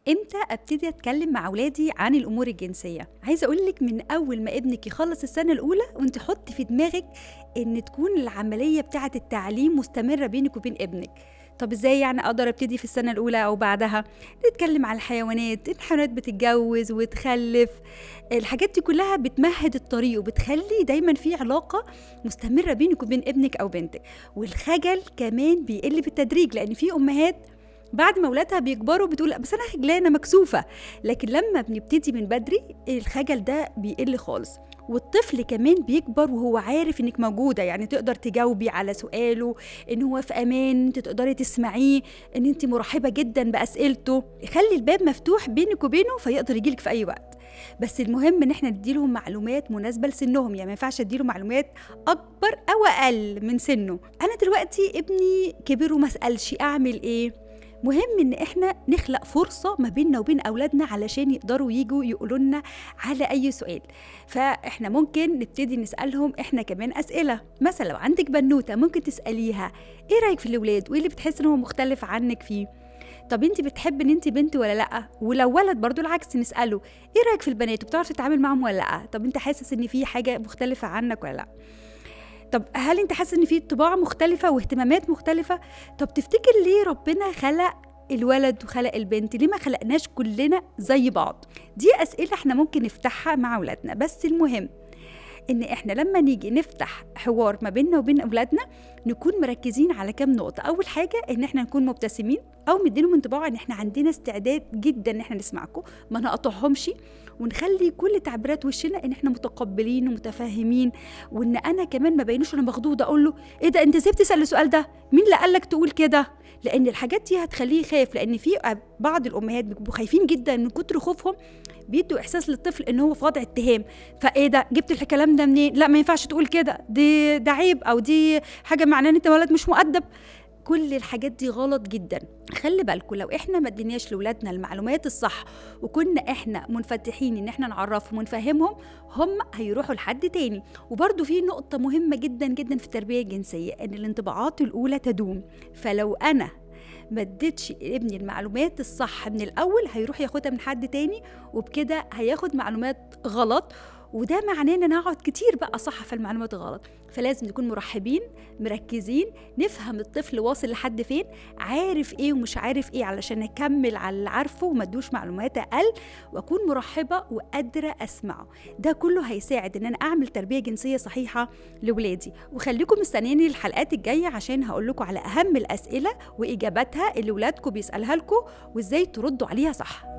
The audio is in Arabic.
امتى ابتدي اتكلم مع اولادي عن الامور الجنسيه؟ عايزه اقول لك من اول ما ابنك يخلص السنه الاولى وانت حطي في دماغك ان تكون العمليه بتاعه التعليم مستمره بينك وبين ابنك. طب ازاي يعني اقدر ابتدي في السنه الاولى او بعدها؟ نتكلم عن الحيوانات بتتجوز وتخلف. الحاجات دي كلها بتمهد الطريق وبتخلي دايما في علاقه مستمره بينك وبين ابنك او بنتك. والخجل كمان بيقل بالتدريج، لان في امهات بعد ما ولادها بيكبروا بتقول لا بس انا خجلانه مكسوفه، لكن لما بنبتدي من بدري الخجل ده بيقل خالص. والطفل كمان بيكبر وهو عارف انك موجوده، يعني تقدر تجاوبي على سؤاله، ان هو في امان، انت تقدري تسمعيه، ان انت مرحبه جدا باسئلته. خلي الباب مفتوح بينك وبينه فيقدر يجيلك في اي وقت. بس المهم ان احنا نديلهم معلومات مناسبه لسنهم، يعني ما ينفعش اديله معلومات اكبر او اقل من سنه. انا دلوقتي ابني كبر وما سالش، اعمل ايه؟ مهم ان احنا نخلق فرصة ما بيننا وبين اولادنا علشان يقدروا يجوا يقولوا لنا على اي سؤال. فاحنا ممكن نبتدي نسألهم احنا كمان اسئلة. مثلا لو عندك بنوتة ممكن تسأليها ايه رأيك في الاولاد، وايه اللي بتحس ان هو مختلف عنك فيه؟ طب انت بتحب ان انت بنت ولا لا؟ ولو ولد برضو العكس نسأله ايه رأيك في البنات وبتعرف تتعامل معهم ولا لا؟ طب انت حاسس ان في حاجة مختلفة عنك ولا لا؟ طب هل انت حاسس ان في طباع مختلفة واهتمامات مختلفة؟ طب تفتكر ليه ربنا خلق الولد وخلق البنت؟ ليه ما خلقناش كلنا زي بعض؟ دي أسئلة احنا ممكن نفتحها مع أولادنا. بس المهم ان احنا لما نيجي نفتح حوار ما بيننا وبين اولادنا نكون مركزين على كام نقطة. اول حاجة ان احنا نكون مبتسمين او مدينهم انطباع ان احنا عندنا استعداد جدا ان احنا نسمعكم، ما نقطعهمش، ونخلي كل تعبيرات وشنا ان احنا متقبلين ومتفاهمين. وان انا كمان ما بينوش انا مخضوضة اقول له ايه ده انت ازاي بتسأل السؤال ده، مين اللي قالك تقول كده؟ لان الحاجات دي هتخليه يخاف، لان في بعض الامهات بيبقوا خايفين جدا من كتر خوفهم بيدوا احساس للطفل ان هو في وضع اتهام. فايه ده جبت الكلام ده منين؟ لا ما ينفعش تقول كده، ده عيب، او دي حاجه معناه ان انت ولد مش مؤدب. كل الحاجات دي غلط جدا. خلي بالكم لو احنا ما اديناش لاولادنا المعلومات الصح وكنا احنا منفتحين ان احنا نعرفهم ونفهمهم، هم هيروحوا لحد تاني. وبرده في نقطه مهمه جدا جدا في التربيه الجنسيه، ان الانطباعات الاولى تدوم. فلو انا ما اديتش ابني المعلومات الصح من الاول هيروح ياخدها من حد تاني، وبكده هياخد معلومات غلط، وده معناه ان انا هقعد كتير بقى اصحح في المعلومات غلط. فلازم نكون مرحبين مركزين، نفهم الطفل واصل لحد فين، عارف ايه ومش عارف ايه، علشان اكمل على اللي عارفه وما ادوش معلومات اقل، واكون مرحبه وقادره اسمعه. ده كله هيساعد ان انا اعمل تربيه جنسيه صحيحه لاولادي. وخليكم مستنيين الحلقات الجايه عشان هقول لكم على اهم الاسئله واجاباتها اللي ولادكم بيسالها لكم وازاي تردوا عليها صح.